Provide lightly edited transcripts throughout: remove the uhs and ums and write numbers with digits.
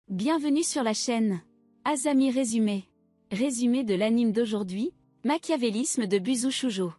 Bienvenue sur la chaîne. Azami résumé. Résumé de l'anime d'aujourd'hui, Machiavélisme de Buzu Shoujo.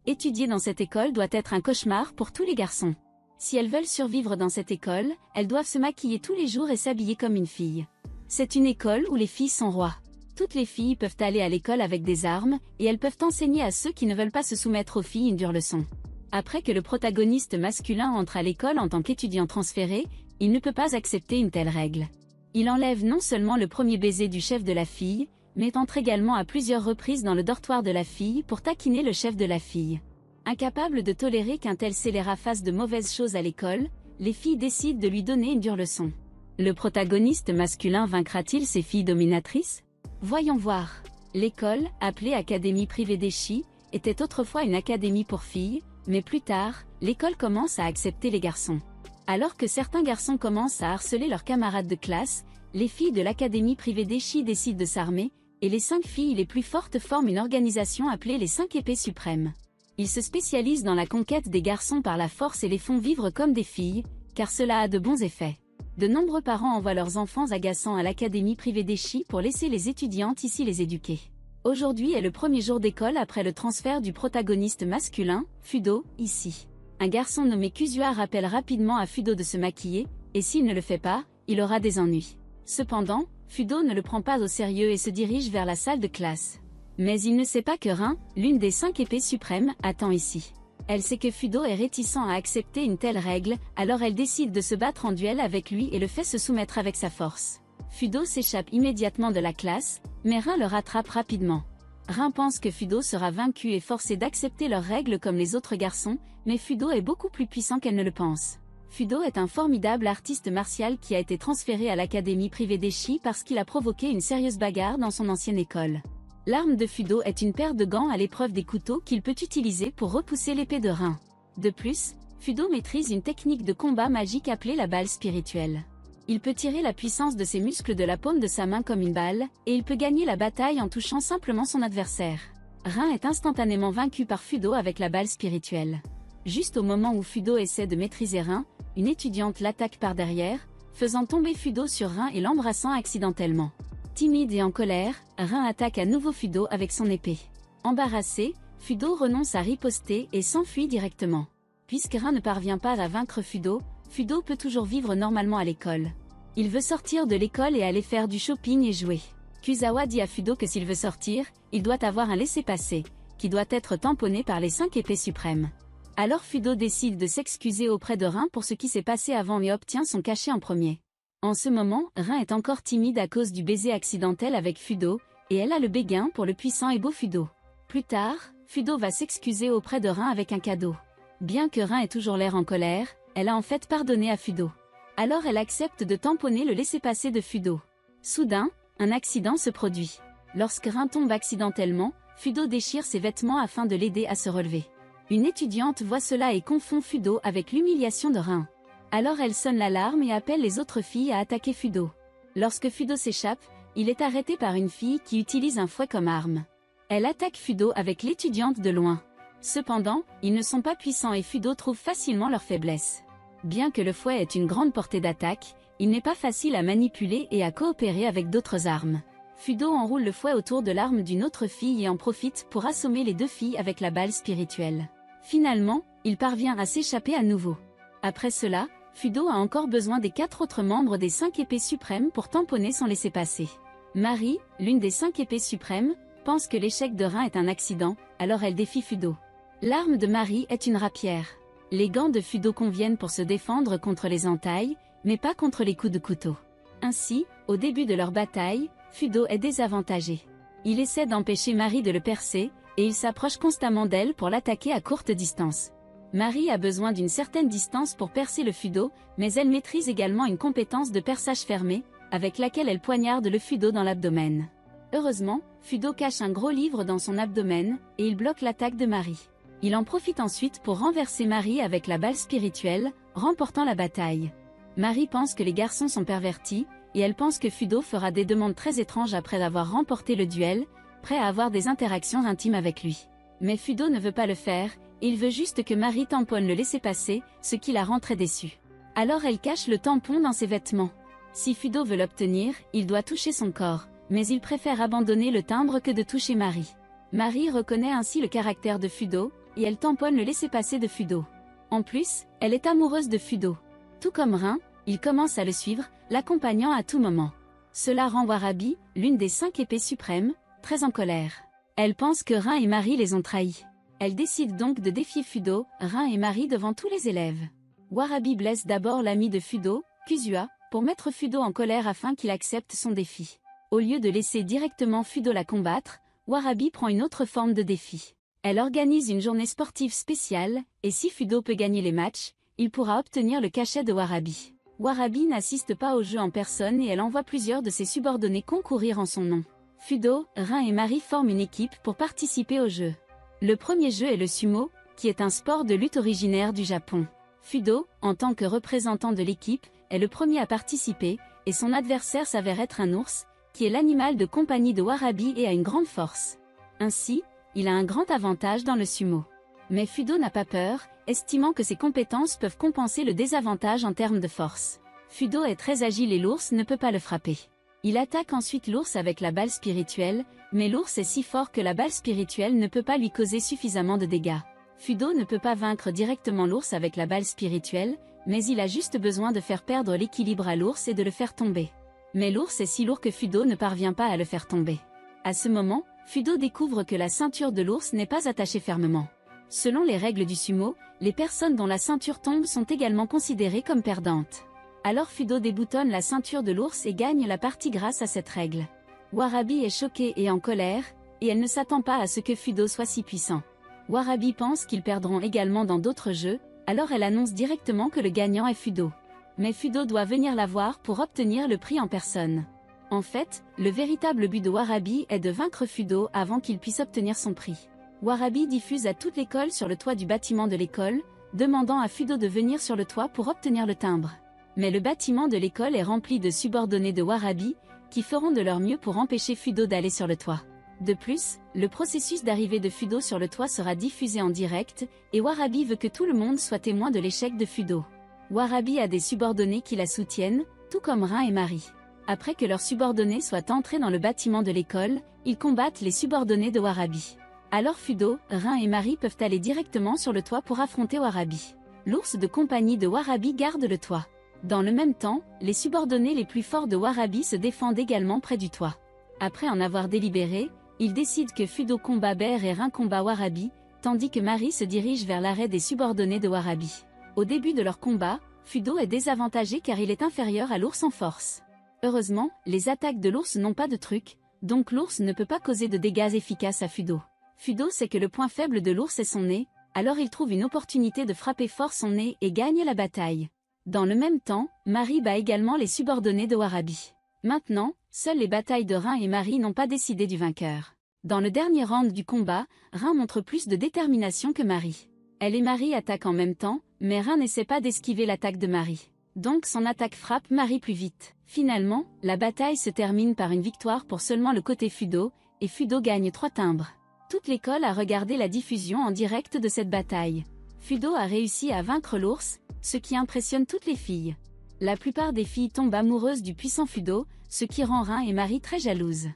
Étudier dans cette école doit être un cauchemar pour tous les garçons. Si elles veulent survivre dans cette école, elles doivent se maquiller tous les jours et s'habiller comme une fille. C'est une école où les filles sont rois. Toutes les filles peuvent aller à l'école avec des armes, et elles peuvent enseigner à ceux qui ne veulent pas se soumettre aux filles une dure leçon. Après que le protagoniste masculin entre à l'école en tant qu'étudiant transféré, il ne peut pas accepter une telle règle. Il enlève non seulement le premier baiser du chef de la fille, mais entre également à plusieurs reprises dans le dortoir de la fille pour taquiner le chef de la fille. Incapable de tolérer qu'un tel scélérat fasse de mauvaises choses à l'école, les filles décident de lui donner une dure leçon. Le protagoniste masculin vaincra-t-il ces filles dominatrices? Voyons voir. L'école, appelée Académie privée d'Eshi, était autrefois une académie pour filles, mais plus tard, l'école commence à accepter les garçons. Alors que certains garçons commencent à harceler leurs camarades de classe, les filles de l'académie privée d'Eshi décident de s'armer, et les 5 filles les plus fortes forment une organisation appelée les 5 épées suprêmes. Ils se spécialisent dans la conquête des garçons par la force et les font vivre comme des filles, car cela a de bons effets. De nombreux parents envoient leurs enfants agaçants à l'académie privée d'Eshi pour laisser les étudiantes ici les éduquer. Aujourd'hui est le premier jour d'école après le transfert du protagoniste masculin, Fudo, ici. Un garçon nommé Kuzua rappelle rapidement à Fudo de se maquiller, et s'il ne le fait pas, il aura des ennuis. Cependant, Fudo ne le prend pas au sérieux et se dirige vers la salle de classe. Mais il ne sait pas que Rin, l'une des 5 épées suprêmes, attend ici. Elle sait que Fudo est réticent à accepter une telle règle, alors elle décide de se battre en duel avec lui et le fait se soumettre avec sa force. Fudo s'échappe immédiatement de la classe, mais Rin le rattrape rapidement. Rin pense que Fudo sera vaincu et forcé d'accepter leurs règles comme les autres garçons, mais Fudo est beaucoup plus puissant qu'elle ne le pense. Fudo est un formidable artiste martial qui a été transféré à l'académie privée d'Eshi parce qu'il a provoqué une sérieuse bagarre dans son ancienne école. L'arme de Fudo est une paire de gants à l'épreuve des couteaux qu'il peut utiliser pour repousser l'épée de Rin. De plus, Fudo maîtrise une technique de combat magique appelée la balle spirituelle. Il peut tirer la puissance de ses muscles de la paume de sa main comme une balle, et il peut gagner la bataille en touchant simplement son adversaire. Rin est instantanément vaincu par Fudo avec la balle spirituelle. Juste au moment où Fudo essaie de maîtriser Rin, une étudiante l'attaque par derrière, faisant tomber Fudo sur Rin et l'embrassant accidentellement. Timide et en colère, Rin attaque à nouveau Fudo avec son épée. Embarrassé, Fudo renonce à riposter et s'enfuit directement. Puisque Rin ne parvient pas à vaincre Fudo, Fudo peut toujours vivre normalement à l'école. Il veut sortir de l'école et aller faire du shopping et jouer. Kuzawa dit à Fudo que s'il veut sortir, il doit avoir un laissez-passer, qui doit être tamponné par les 5 épées suprêmes. Alors Fudo décide de s'excuser auprès de Rin pour ce qui s'est passé avant et obtient son cachet en premier. En ce moment, Rin est encore timide à cause du baiser accidentel avec Fudo, et elle a le béguin pour le puissant et beau Fudo. Plus tard, Fudo va s'excuser auprès de Rin avec un cadeau. Bien que Rin ait toujours l'air en colère, elle a en fait pardonné à Fudo. Alors elle accepte de tamponner le laissez-passer de Fudo. Soudain, un accident se produit. Lorsque Rin tombe accidentellement, Fudo déchire ses vêtements afin de l'aider à se relever. Une étudiante voit cela et confond Fudo avec l'humiliation de Rin. Alors elle sonne l'alarme et appelle les autres filles à attaquer Fudo. Lorsque Fudo s'échappe, il est arrêté par une fille qui utilise un fouet comme arme. Elle attaque Fudo avec l'étudiante de loin. Cependant, ils ne sont pas puissants et Fudo trouve facilement leur faiblesse. Bien que le fouet ait une grande portée d'attaque, il n'est pas facile à manipuler et à coopérer avec d'autres armes. Fudo enroule le fouet autour de l'arme d'une autre fille et en profite pour assommer les 2 filles avec la balle spirituelle. Finalement, il parvient à s'échapper à nouveau. Après cela, Fudo a encore besoin des 4 autres membres des 5 épées suprêmes pour tamponner son laissez-passer. Marie, l'une des 5 épées suprêmes, pense que l'échec de Rin est un accident, alors elle défie Fudo. L'arme de Marie est une rapière. Les gants de Fudo conviennent pour se défendre contre les entailles, mais pas contre les coups de couteau. Ainsi, au début de leur bataille, Fudo est désavantagé. Il essaie d'empêcher Marie de le percer, et il s'approche constamment d'elle pour l'attaquer à courte distance. Marie a besoin d'une certaine distance pour percer le Fudo, mais elle maîtrise également une compétence de perçage fermé, avec laquelle elle poignarde le Fudo dans l'abdomen. Heureusement, Fudo cache un gros livre dans son abdomen, et il bloque l'attaque de Marie. Il en profite ensuite pour renverser Marie avec la balle spirituelle, remportant la bataille. Marie pense que les garçons sont pervertis, et elle pense que Fudo fera des demandes très étranges après avoir remporté le duel, prêt à avoir des interactions intimes avec lui. Mais Fudo ne veut pas le faire, il veut juste que Marie tamponne le laissez-passer, ce qui la rend très déçue. Alors elle cache le tampon dans ses vêtements. Si Fudo veut l'obtenir, il doit toucher son corps, mais il préfère abandonner le timbre que de toucher Mari. Mari reconnaît ainsi le caractère de Fudo, et elle tamponne le laissez-passer de Fudo. En plus, elle est amoureuse de Fudo. Tout comme Rin, il commence à le suivre, l'accompagnant à tout moment. Cela rend Warabi, l'une des 5 épées suprêmes, très en colère. Elle pense que Rin et Mari les ont trahis. Elle décide donc de défier Fudo, Rin et Mari devant tous les élèves. Warabi blesse d'abord l'ami de Fudo, Kuzua, pour mettre Fudo en colère afin qu'il accepte son défi. Au lieu de laisser directement Fudo la combattre, Warabi prend une autre forme de défi. Elle organise une journée sportive spéciale, et si Fudo peut gagner les matchs, il pourra obtenir le cachet de Warabi. Warabi n'assiste pas au jeu en personne et elle envoie plusieurs de ses subordonnés concourir en son nom. Fudo, Rin et Mari forment une équipe pour participer au jeu. Le premier jeu est le sumo, qui est un sport de lutte originaire du Japon. Fudo, en tant que représentant de l'équipe, est le premier à participer, et son adversaire s'avère être un ours, qui est l'animal de compagnie de Warabi et a une grande force. Ainsi, il a un grand avantage dans le sumo. Mais Fudo n'a pas peur, estimant que ses compétences peuvent compenser le désavantage en termes de force. Fudo est très agile et l'ours ne peut pas le frapper. Il attaque ensuite l'ours avec la balle spirituelle, mais l'ours est si fort que la balle spirituelle ne peut pas lui causer suffisamment de dégâts. Fudo ne peut pas vaincre directement l'ours avec la balle spirituelle, mais il a juste besoin de faire perdre l'équilibre à l'ours et de le faire tomber. Mais l'ours est si lourd que Fudo ne parvient pas à le faire tomber. À ce moment, Fudo découvre que la ceinture de l'ours n'est pas attachée fermement. Selon les règles du sumo, les personnes dont la ceinture tombe sont également considérées comme perdantes. Alors Fudo déboutonne la ceinture de l'ours et gagne la partie grâce à cette règle. Warabi est choquée et en colère, et elle ne s'attend pas à ce que Fudo soit si puissant. Warabi pense qu'ils perdront également dans d'autres jeux, alors elle annonce directement que le gagnant est Fudo. Mais Fudo doit venir la voir pour obtenir le prix en personne. En fait, le véritable but de Warabi est de vaincre Fudo avant qu'il puisse obtenir son prix. Warabi diffuse à toute l'école sur le toit du bâtiment de l'école, demandant à Fudo de venir sur le toit pour obtenir le timbre. Mais le bâtiment de l'école est rempli de subordonnés de Warabi, qui feront de leur mieux pour empêcher Fudo d'aller sur le toit. De plus, le processus d'arrivée de Fudo sur le toit sera diffusé en direct, et Warabi veut que tout le monde soit témoin de l'échec de Fudo. Warabi a des subordonnés qui la soutiennent, tout comme Rin et Mari. Après que leurs subordonnés soient entrés dans le bâtiment de l'école, ils combattent les subordonnés de Warabi. Alors Fudo, Rin et Mari peuvent aller directement sur le toit pour affronter Warabi. L'ours de compagnie de Warabi garde le toit. Dans le même temps, les subordonnés les plus forts de Warabi se défendent également près du toit. Après en avoir délibéré, ils décident que Fudo combat Bear et Rin combat Warabi, tandis que Mari se dirige vers l'arrêt des subordonnés de Warabi. Au début de leur combat, Fudo est désavantagé car il est inférieur à l'ours en force. Heureusement, les attaques de l'ours n'ont pas de truc, donc l'ours ne peut pas causer de dégâts efficaces à Fudo. Fudo sait que le point faible de l'ours est son nez, alors il trouve une opportunité de frapper fort son nez et gagne la bataille. Dans le même temps, Mari bat également les subordonnés de Warabi. Maintenant, seules les batailles de Rin et Mari n'ont pas décidé du vainqueur. Dans le dernier round du combat, Rin montre plus de détermination que Mari. Elle et Mari attaquent en même temps, mais Rin n'essaie pas d'esquiver l'attaque de Mari. Donc son attaque frappe Mari plus vite. Finalement, la bataille se termine par une victoire pour seulement le côté Fudo, et Fudo gagne 3 timbres. Toute l'école a regardé la diffusion en direct de cette bataille. Fudo a réussi à vaincre l'ours, ce qui impressionne toutes les filles. La plupart des filles tombent amoureuses du puissant Fudo, ce qui rend Rin et Mari très jalouses.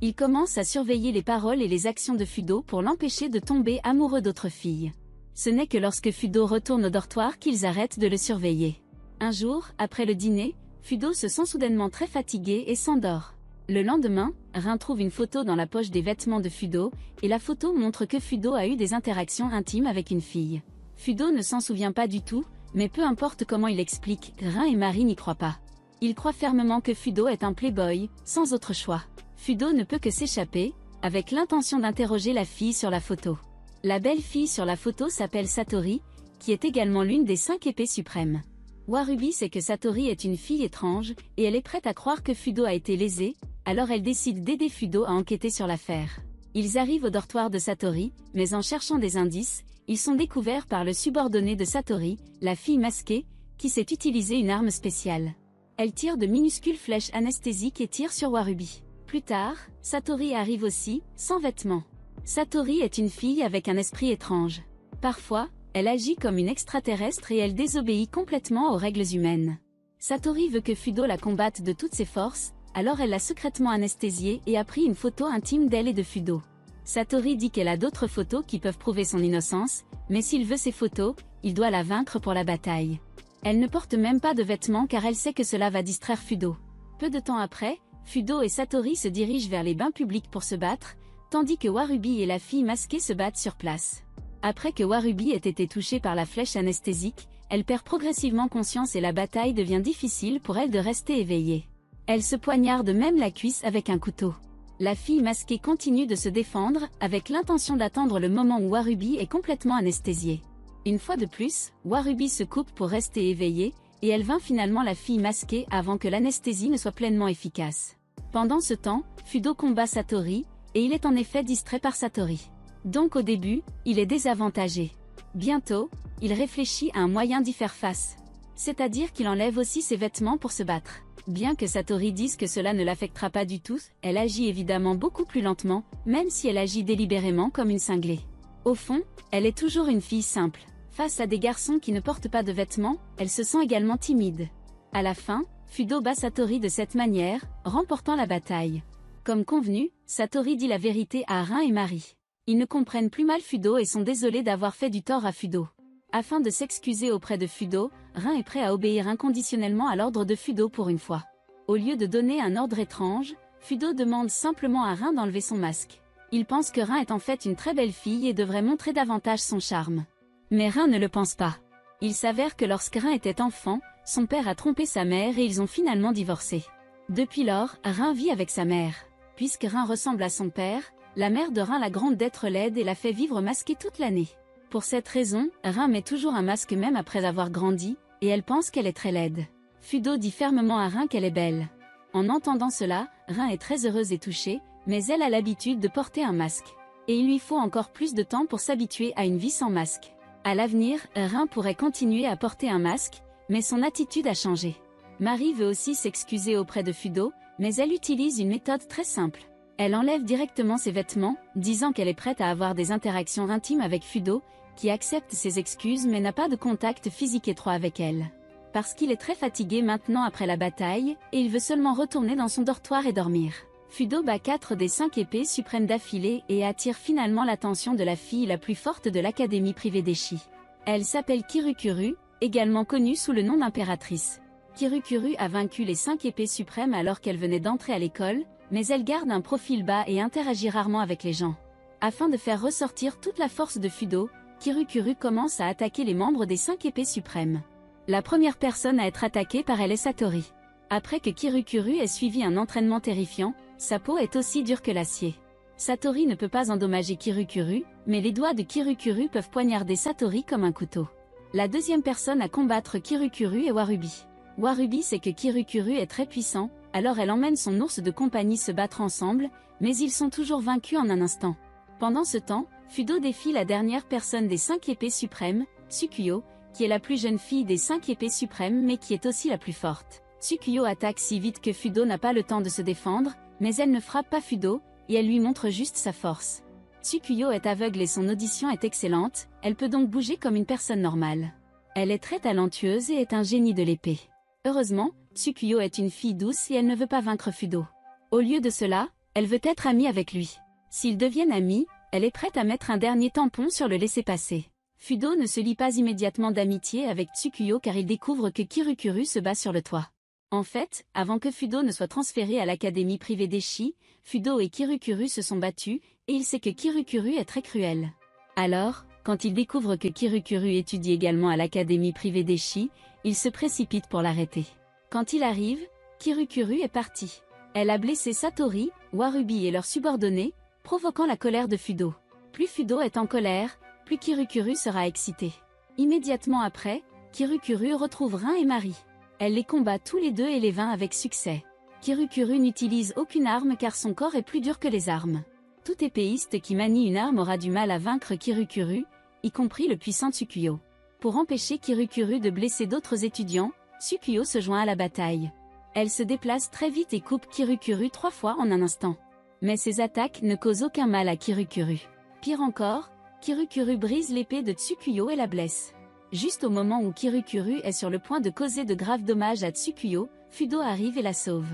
Ils commencent à surveiller les paroles et les actions de Fudo pour l'empêcher de tomber amoureux d'autres filles. Ce n'est que lorsque Fudo retourne au dortoir qu'ils arrêtent de le surveiller. Un jour, après le dîner, Fudo se sent soudainement très fatigué et s'endort. Le lendemain, Rin trouve une photo dans la poche des vêtements de Fudo, et la photo montre que Fudo a eu des interactions intimes avec une fille. Fudo ne s'en souvient pas du tout, mais peu importe comment il explique, Rin et Mari n'y croient pas. Ils croient fermement que Fudo est un playboy, sans autre choix. Fudo ne peut que s'échapper, avec l'intention d'interroger la fille sur la photo. La belle fille sur la photo s'appelle Satori, qui est également l'une des 5 épées suprêmes. Warabi sait que Satori est une fille étrange, et elle est prête à croire que Fudo a été lésé, alors elle décide d'aider Fudo à enquêter sur l'affaire. Ils arrivent au dortoir de Satori, mais en cherchant des indices, ils sont découverts par le subordonné de Satori, la fille masquée, qui sait utiliser une arme spéciale. Elle tire de minuscules flèches anesthésiques et tire sur Warabi. Plus tard, Satori arrive aussi, sans vêtements. Satori est une fille avec un esprit étrange. Parfois, elle agit comme une extraterrestre et elle désobéit complètement aux règles humaines. Satori veut que Fudo la combatte de toutes ses forces, alors elle l'a secrètement anesthésiée et a pris une photo intime d'elle et de Fudo. Satori dit qu'elle a d'autres photos qui peuvent prouver son innocence, mais s'il veut ces photos, il doit la vaincre pour la bataille. Elle ne porte même pas de vêtements car elle sait que cela va distraire Fudo. Peu de temps après, Fudo et Satori se dirigent vers les bains publics pour se battre, tandis que Warubi et la fille masquée se battent sur place. Après que Warubi ait été touchée par la flèche anesthésique, elle perd progressivement conscience et la bataille devient difficile pour elle de rester éveillée. Elle se poignarde même la cuisse avec un couteau. La fille masquée continue de se défendre, avec l'intention d'attendre le moment où Warubi est complètement anesthésiée. Une fois de plus, Warubi se coupe pour rester éveillée, et elle vainc finalement la fille masquée avant que l'anesthésie ne soit pleinement efficace. Pendant ce temps, Fudo combat Satori, et il est en effet distrait par Satori. Donc au début, il est désavantagé. Bientôt, il réfléchit à un moyen d'y faire face. C'est-à-dire qu'il enlève aussi ses vêtements pour se battre. Bien que Satori dise que cela ne l'affectera pas du tout, elle agit évidemment beaucoup plus lentement, même si elle agit délibérément comme une cinglée. Au fond, elle est toujours une fille simple. Face à des garçons qui ne portent pas de vêtements, elle se sent également timide. À la fin, Fudo bat Satori de cette manière, remportant la bataille. Comme convenu, Satori dit la vérité à Rin et Mari. Ils ne comprennent plus mal Fudo et sont désolés d'avoir fait du tort à Fudo. Afin de s'excuser auprès de Fudo, Rin est prêt à obéir inconditionnellement à l'ordre de Fudo pour une fois. Au lieu de donner un ordre étrange, Fudo demande simplement à Rin d'enlever son masque. Il pense que Rin est en fait une très belle fille et devrait montrer davantage son charme. Mais Rin ne le pense pas. Il s'avère que lorsque Rin était enfant, son père a trompé sa mère et ils ont finalement divorcé. Depuis lors, Rin vit avec sa mère. Puisque Rin ressemble à son père, la mère de Rin la gronde d'être laide et la fait vivre masquée toute l'année. Pour cette raison, Rin met toujours un masque même après avoir grandi, et elle pense qu'elle est très laide. Fudo dit fermement à Rin qu'elle est belle. En entendant cela, Rin est très heureuse et touchée, mais elle a l'habitude de porter un masque. Et il lui faut encore plus de temps pour s'habituer à une vie sans masque. À l'avenir, Rin pourrait continuer à porter un masque, mais son attitude a changé. Mari veut aussi s'excuser auprès de Fudo, mais elle utilise une méthode très simple. Elle enlève directement ses vêtements, disant qu'elle est prête à avoir des interactions intimes avec Fudo, qui accepte ses excuses mais n'a pas de contact physique étroit avec elle. Parce qu'il est très fatigué maintenant après la bataille, et il veut seulement retourner dans son dortoir et dormir. Fudo bat 4 des 5 épées suprêmes d'affilée et attire finalement l'attention de la fille la plus forte de l'académie privée d'Eshi. Elle s'appelle Kirukuru, également connue sous le nom d'impératrice. Kirukuru a vaincu les 5 épées suprêmes alors qu'elle venait d'entrer à l'école, mais elle garde un profil bas et interagit rarement avec les gens. Afin de faire ressortir toute la force de Fudo, Kirukuru commence à attaquer les membres des 5 épées suprêmes. La première personne à être attaquée par elle est Satori. Après que Kirukuru ait suivi un entraînement terrifiant, sa peau est aussi dure que l'acier. Satori ne peut pas endommager Kirukuru, mais les doigts de Kirukuru peuvent poignarder Satori comme un couteau. La deuxième personne à combattre Kirukuru est Warubi. Warubi sait que Kirukuru est très puissant, alors elle emmène son ours de compagnie se battre ensemble, mais ils sont toujours vaincus en un instant. Pendant ce temps, Fudo défie la dernière personne des 5 épées suprêmes, Tsukuyo, qui est la plus jeune fille des 5 épées suprêmes mais qui est aussi la plus forte. Tsukuyo attaque si vite que Fudo n'a pas le temps de se défendre, mais elle ne frappe pas Fudo, et elle lui montre juste sa force. Tsukuyo est aveugle et son audition est excellente, elle peut donc bouger comme une personne normale. Elle est très talentueuse et est un génie de l'épée. Heureusement, Tsukuyo est une fille douce et elle ne veut pas vaincre Fudo. Au lieu de cela, elle veut être amie avec lui. S'ils deviennent amis, elle est prête à mettre un dernier tampon sur le laissez-passer. Fudo ne se lie pas immédiatement d'amitié avec Tsukuyo car il découvre que Kirukuru se bat sur le toit. En fait, avant que Fudo ne soit transféré à l'académie privée d'Eshi, Fudo et Kirukuru se sont battus, et il sait que Kirukuru est très cruel. Alors, quand il découvre que Kirukuru étudie également à l'académie privée d'Eshi, il se précipite pour l'arrêter. Quand il arrive, Kirukuru est parti. Elle a blessé Satori, Warubi et leurs subordonnés, provoquant la colère de Fudo. Plus Fudo est en colère, plus Kirukuru sera excité. Immédiatement après, Kirukuru retrouve Rin et Mari. Elle les combat tous les deux et les vainc avec succès. Kirukuru n'utilise aucune arme car son corps est plus dur que les armes. Tout épéiste qui manie une arme aura du mal à vaincre Kirukuru, y compris le puissant Tsukuyo. Pour empêcher Kirukuru de blesser d'autres étudiants, Tsukuyo se joint à la bataille. Elle se déplace très vite et coupe Kirukuru 3 fois en un instant. Mais ses attaques ne causent aucun mal à Kirukuru. Pire encore, Kirukuru brise l'épée de Tsukuyo et la blesse. Juste au moment où Kirukuru est sur le point de causer de graves dommages à Tsukuyo, Fudo arrive et la sauve.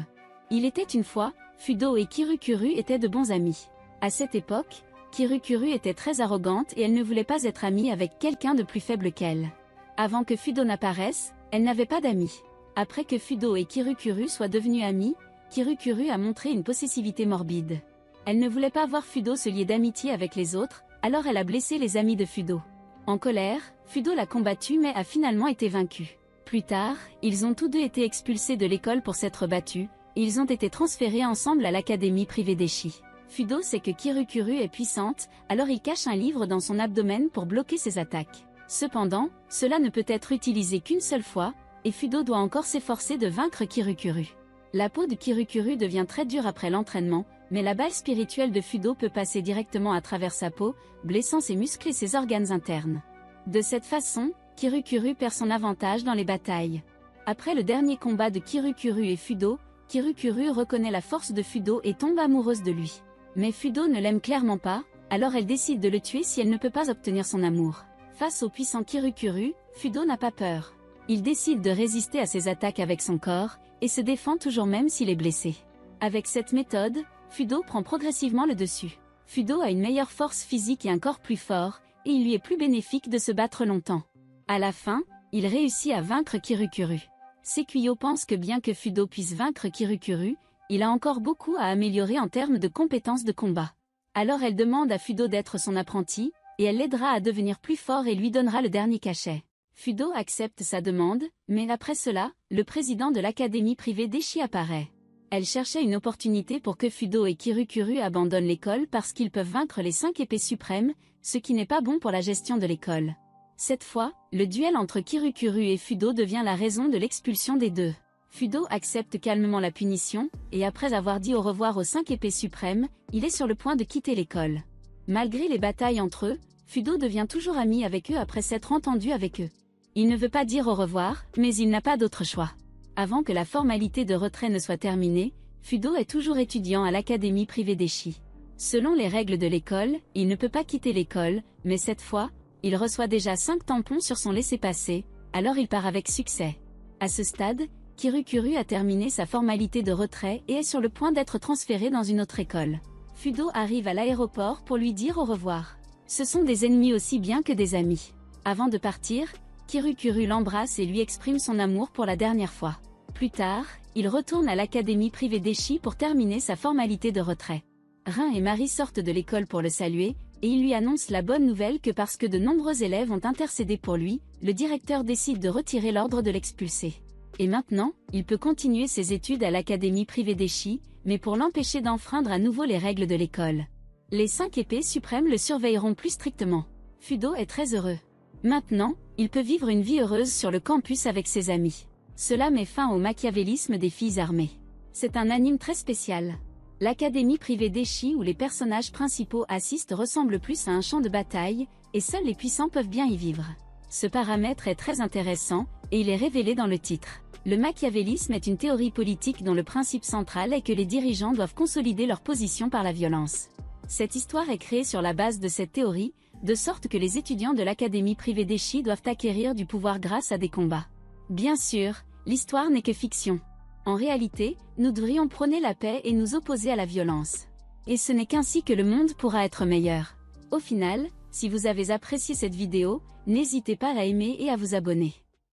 Il était une fois, Fudo et Kirukuru étaient de bons amis. À cette époque, Kirukuru était très arrogante et elle ne voulait pas être amie avec quelqu'un de plus faible qu'elle. Avant que Fudo n'apparaisse, elle n'avait pas d'amis. Après que Fudo et Kirukuru soient devenus amis, Kirukuru a montré une possessivité morbide. Elle ne voulait pas voir Fudo se lier d'amitié avec les autres, alors elle a blessé les amis de Fudo. En colère, Fudo l'a combattu mais a finalement été vaincu. Plus tard, ils ont tous deux été expulsés de l'école pour s'être battus, et ils ont été transférés ensemble à l'académie privée d'Eshi. Fudo sait que Kirukuru est puissante, alors il cache un livre dans son abdomen pour bloquer ses attaques. Cependant, cela ne peut être utilisé qu'une seule fois, et Fudo doit encore s'efforcer de vaincre Kirukuru. La peau de Kirukuru devient très dure après l'entraînement, mais la balle spirituelle de Fudo peut passer directement à travers sa peau, blessant ses muscles et ses organes internes. De cette façon, Kirukuru perd son avantage dans les batailles. Après le dernier combat de Kirukuru et Fudo, Kirukuru reconnaît la force de Fudo et tombe amoureuse de lui. Mais Fudo ne l'aime clairement pas, alors elle décide de le tuer si elle ne peut pas obtenir son amour. Face au puissant Kirukuru, Fudo n'a pas peur. Il décide de résister à ses attaques avec son corps, et se défend toujours même s'il est blessé. Avec cette méthode, Fudo prend progressivement le dessus. Fudo a une meilleure force physique et un corps plus fort, et il lui est plus bénéfique de se battre longtemps. À la fin, il réussit à vaincre Kirukuru. Sekuyo pense que bien que Fudo puisse vaincre Kirukuru, il a encore beaucoup à améliorer en termes de compétences de combat. Alors elle demande à Fudo d'être son apprenti, et elle l'aidera à devenir plus fort et lui donnera le dernier cachet. Fudo accepte sa demande, mais après cela, le président de l'académie privée d'Eshi apparaît. Elle cherchait une opportunité pour que Fudo et Kirukuru abandonnent l'école parce qu'ils peuvent vaincre les 5 épées suprêmes, ce qui n'est pas bon pour la gestion de l'école. Cette fois, le duel entre Kirukuru et Fudo devient la raison de l'expulsion des deux. Fudo accepte calmement la punition, et après avoir dit au revoir aux 5 épées suprêmes, il est sur le point de quitter l'école. Malgré les batailles entre eux, Fudo devient toujours ami avec eux après s'être entendu avec eux. Il ne veut pas dire au revoir, mais il n'a pas d'autre choix. Avant que la formalité de retrait ne soit terminée, Fudo est toujours étudiant à l'académie privée d'Eshi. Selon les règles de l'école, il ne peut pas quitter l'école, mais cette fois, il reçoit déjà 5 tampons sur son laissez-passer, alors il part avec succès. À ce stade, Kirukuru a terminé sa formalité de retrait et est sur le point d'être transféré dans une autre école. Fudo arrive à l'aéroport pour lui dire au revoir. Ce sont des ennemis aussi bien que des amis. Avant de partir, Kirukuru l'embrasse et lui exprime son amour pour la dernière fois. Plus tard, il retourne à l'académie privée d'Eshi pour terminer sa formalité de retrait. Rin et Marie sortent de l'école pour le saluer, et il lui annonce la bonne nouvelle que parce que de nombreux élèves ont intercédé pour lui, le directeur décide de retirer l'ordre de l'expulser. Et maintenant, il peut continuer ses études à l'académie privée d'Eshi, mais pour l'empêcher d'enfreindre à nouveau les règles de l'école. Les 5 épées suprêmes le surveilleront plus strictement. Fudo est très heureux. Maintenant, il peut vivre une vie heureuse sur le campus avec ses amis. Cela met fin au machiavélisme des filles armées. C'est un anime très spécial. L'académie privée d'Eshi où les personnages principaux assistent ressemble plus à un champ de bataille, et seuls les puissants peuvent bien y vivre. Ce paramètre est très intéressant, et il est révélé dans le titre. Le machiavélisme est une théorie politique dont le principe central est que les dirigeants doivent consolider leur position par la violence. Cette histoire est créée sur la base de cette théorie, de sorte que les étudiants de l'académie privée d'Eshi doivent acquérir du pouvoir grâce à des combats. Bien sûr, l'histoire n'est que fiction. En réalité, nous devrions prôner la paix et nous opposer à la violence. Et ce n'est qu'ainsi que le monde pourra être meilleur. Au final, si vous avez apprécié cette vidéo, n'hésitez pas à aimer et à vous abonner.